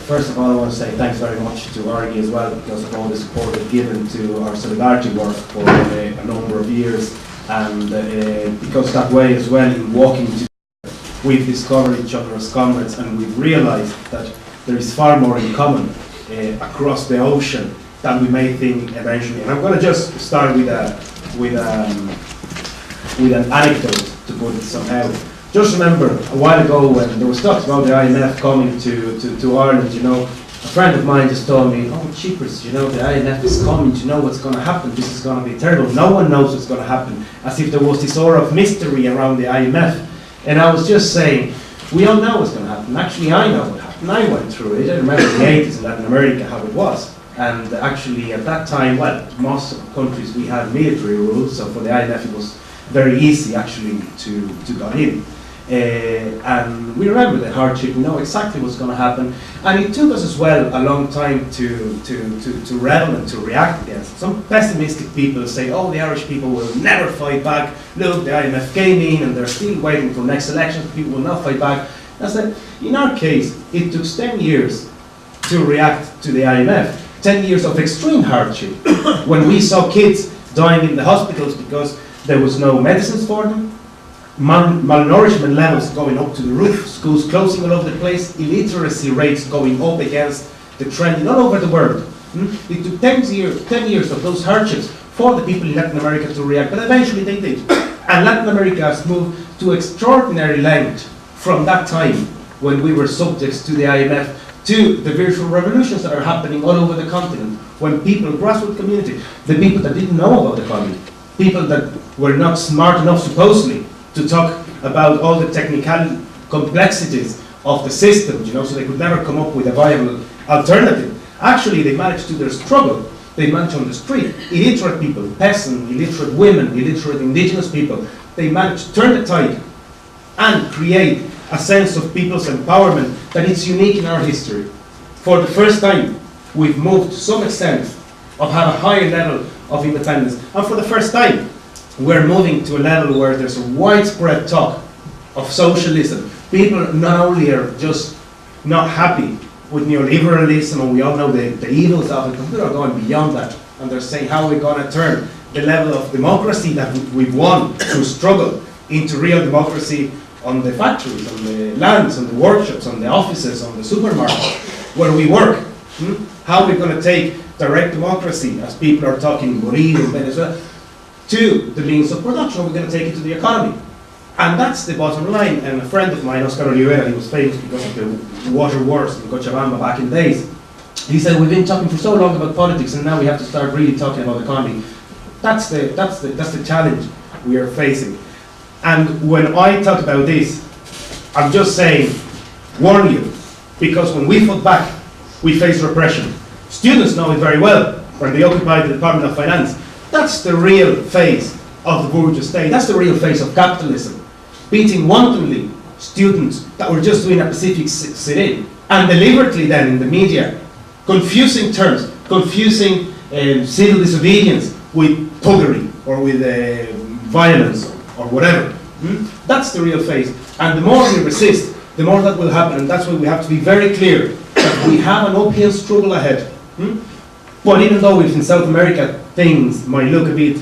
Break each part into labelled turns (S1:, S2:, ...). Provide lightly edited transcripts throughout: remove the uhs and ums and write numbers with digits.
S1: First of all, I want to say thanks very much to Ard as well, because of all the support they've given to our solidarity work for a number of years, and because that way as well, in walking together, we've discovered each other as comrades, and we've realised that there is far more in common across the ocean than we may think eventually. And I'm going to just start with an anecdote to put it somehow. Just remember a while ago when there was talks about the IMF coming to Ireland, you know, a friend of mine just told me, oh cheapers, you know, the IMF is coming, you know what's going to happen, this is going to be terrible, no one knows what's going to happen, as if there was this aura of mystery around the IMF. And I was just saying, we all know what's going to happen. Actually, I know what happened. I went through it. I remember in the 80s in Latin America how it was. And actually at that time, well, most countries we had military rules, so for the IMF it was very easy actually to get in. And we remember the hardship, we know exactly what's going to happen. And it took us as well a long time to rebel and to react against it. Some pessimistic people say, oh, the Irish people will never fight back. Look, the IMF came in and they're still waiting for next elections, people will not fight back. I said, in our case, it took 10 years to react to the IMF. 10 years of extreme hardship, when we saw kids dying in the hospitals because there was no medicines for them, malnourishment levels going up to the roof, schools closing all over the place, illiteracy rates going up against the trend all over the world. It took 10 years of those hardships for the people in Latin America to react, but eventually they did. And Latin America has moved to extraordinary length from that time when we were subjects to the IMF to the virtual revolutions that are happening all over the continent, when people, grassroots community, the people that didn't know about the economy, people that were not smart enough supposedly to talk about all the technical complexities of the system, you know, so they could never come up with a viable alternative. Actually, they managed to their struggle. They managed on the street, illiterate people, peasants, illiterate women, illiterate indigenous people, they managed to turn the tide and create a sense of people's empowerment that is unique in our history. For the first time, we've moved to some extent of have a higher level of independence. And for the first time, we're moving to a level where there's a widespread talk of socialism. People not only are just not happy with neoliberalism, and we all know the evils of it, but people are going beyond that. And they're saying, how are we going to turn the level of democracy that we've won through struggle into real democracy on the factories, on the lands, on the workshops, on the offices, on the supermarkets, where we work. How are we going to take direct democracy, as people are talking in Bolivia and Venezuela, to the means of production? We're going to take it to the economy. And that's the bottom line. And a friend of mine, Oscar Oliveira, he was famous because of the water wars in Cochabamba back in the days. He said, we've been talking for so long about politics and now we have to start really talking about economy. That's the challenge we are facing. And when I talk about this, I'm just saying, warn you, because when we fought back, we faced repression. Students know it very well when they occupied the Department of Finance. That's the real face of the bourgeois state. That's the real face of capitalism. Beating wantonly students that were just doing a Pacific sit-in, and deliberately then in the media, confusing terms, confusing civil disobedience with thuggery or with violence or whatever. That's the real face. And the more we resist, the more that will happen. And that's why we have to be very clear that we have an uphill struggle ahead. But even though in South America things might look a bit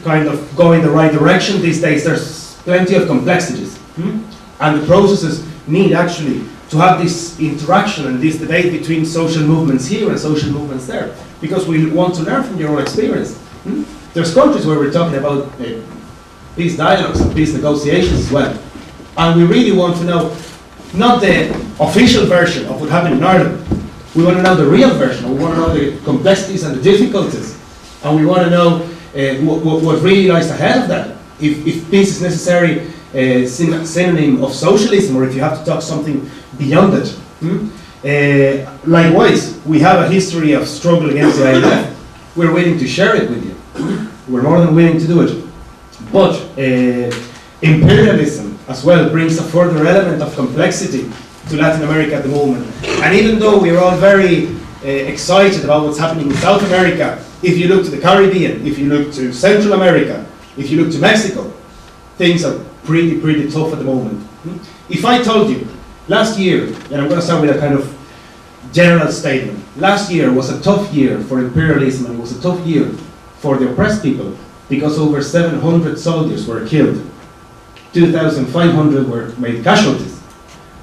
S1: kind of going the right direction these days, there's plenty of complexities. And the processes need actually to have this interaction and this debate between social movements here and social movements there. Because we want to learn from your own experience. There's countries where we're talking about peace dialogues and peace negotiations as well. And we really want to know not the official version of what happened in Ireland. We want to know the real version. We want to know the complexities and the difficulties. And we want to know what really lies ahead of that. If peace is necessary, synonym of socialism, or if you have to talk something beyond it. Likewise, we have a history of struggle against the IMF. We're willing to share it with you. We're more than willing to do it. But imperialism as well brings a further element of complexity to Latin America at the moment. And even though we're all very excited about what's happening in South America, if you look to the Caribbean, if you look to Central America, if you look to Mexico, things are pretty tough at the moment. If I told you last year, and I'm going to start with a kind of general statement. Last year was a tough year for imperialism, and it was a tough year for the oppressed people, because over 700 soldiers were killed, 2,500 were made casualties,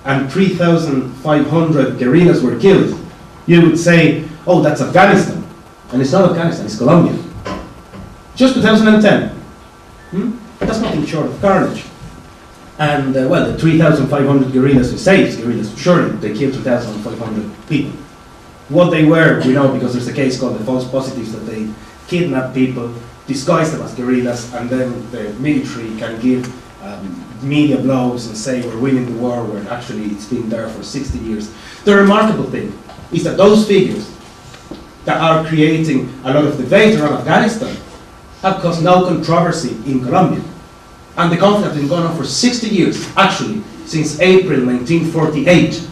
S1: and 3,500 guerrillas were killed. You would say, oh, that's Afghanistan. And it's not Afghanistan, it's Colombia. Just 2010. That's nothing short of carnage. And, well, the 3,500 guerrillas, we say it's guerrillas, surely they killed 2,500 people. What they were, we know, because there's a case called the false positives, that they kidnap people, disguise them as guerrillas, and then the military can give media blows and say we're winning the war, where actually it's been there for 60 years. The remarkable thing is that those figures that are creating a lot of debate around Afghanistan have caused no controversy in Colombia. And the conflict has been going on for 60 years, actually, since April 1948.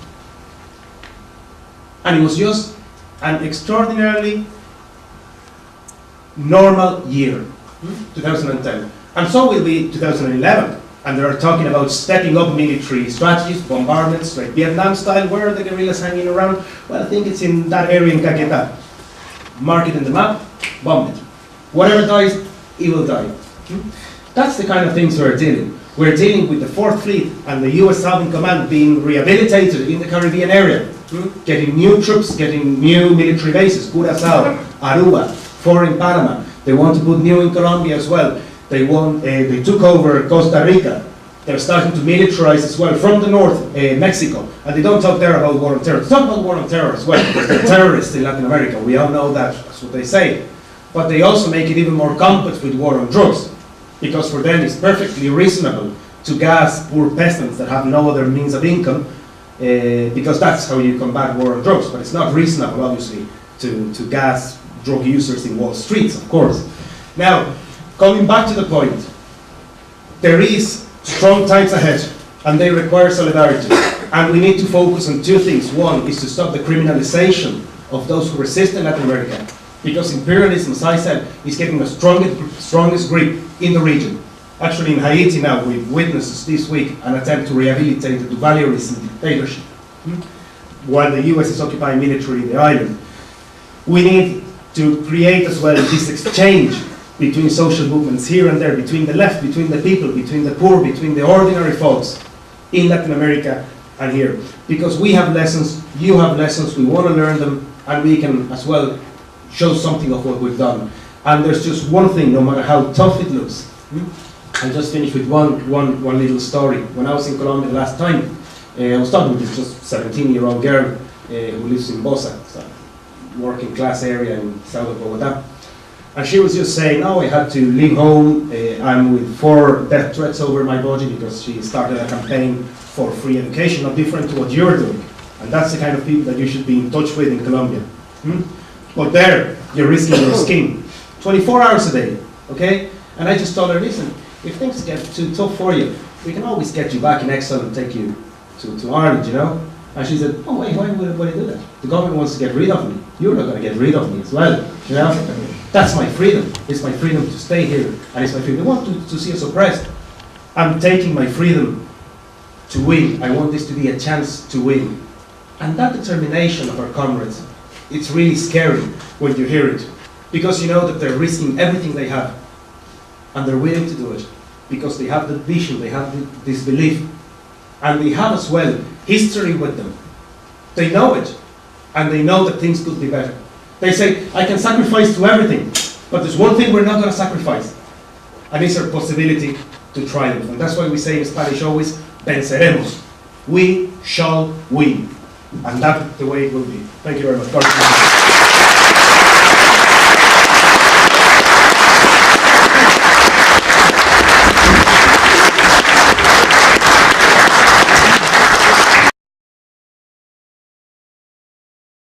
S1: And it was just an extraordinarily normal year, 2010. And so will be 2011. And they are talking about stepping up military strategies, bombardments, like Vietnam style. Where are the guerrillas hanging around? Well, I think it's in that area in Caquetá. Mark it in the map, bomb it. Whatever dies, it will die. That's the kind of things we're dealing. We're dealing with the 4th Fleet and the US Southern Command being rehabilitated in the Caribbean area, getting new troops, getting new military bases, Curaçao, Aruba, 4 in Panama. They want to put new in Colombia as well. They took over Costa Rica. They're starting to militarize as well from the north, Mexico. And they don't talk there about war on terror. They talk about war on terror as well, because they're terrorists in Latin America. We all know that. That's what they say. But they also make it even more complex with war on drugs, because for them it's perfectly reasonable to gas poor peasants that have no other means of income, because that's how you combat war on drugs. But it's not reasonable, obviously, to gas drug users in Wall Streets, of course. Now, coming back to the point, there is strong times ahead, and they require solidarity. And we need to focus on 2 things. One is to stop the criminalization of those who resist in Latin America, because imperialism, as I said, is getting the strongest grip in the region. Actually, in Haiti now, we've witnessed this week an attempt to rehabilitate the Duvalierism dictatorship, while the US is occupying militarily the island. We need to create as well this exchange between social movements here and there, between the left, between the people, between the poor, between the ordinary folks in Latin America and here. Because we have lessons, you have lessons, we want to learn them, and we can as well show something of what we've done. And there's just one thing, no matter how tough it looks. I'll just finish with one little story. When I was in Colombia the last time, I was talking with this just 17-year-old girl who lives in Bosa, it's a working class area in south of Bogota. And she was just saying, oh, I had to leave home, I'm with 4 death threats over my body, because she started a campaign for free education, not different to what you're doing. And that's the kind of people that you should be in touch with in Colombia. But there, you're risking your skin, 24 hours a day, okay? And I just told her, listen, if things get too tough for you, we can always get you back in exile and take you to Ireland, you know? And she said, oh wait, why would I do that? The government wants to get rid of me. You're not going to get rid of me as well, you know? That's my freedom. It's my freedom to stay here, and it's my freedom. They want to see us oppressed. I'm taking my freedom to win. I want this to be a chance to win. And that determination of our comrades, it's really scary when you hear it, because you know that they're risking everything they have, and they're willing to do it, because they have the vision, they have this belief, and they have as well history with them. They know it, and they know that things could be better. They say, I can sacrifice to everything, but there's one thing we're not going to sacrifice, and it's our possibility to triumph. And that's why we say in Spanish always, venceremos. We shall win. And that's the way it will be. Thank you very much.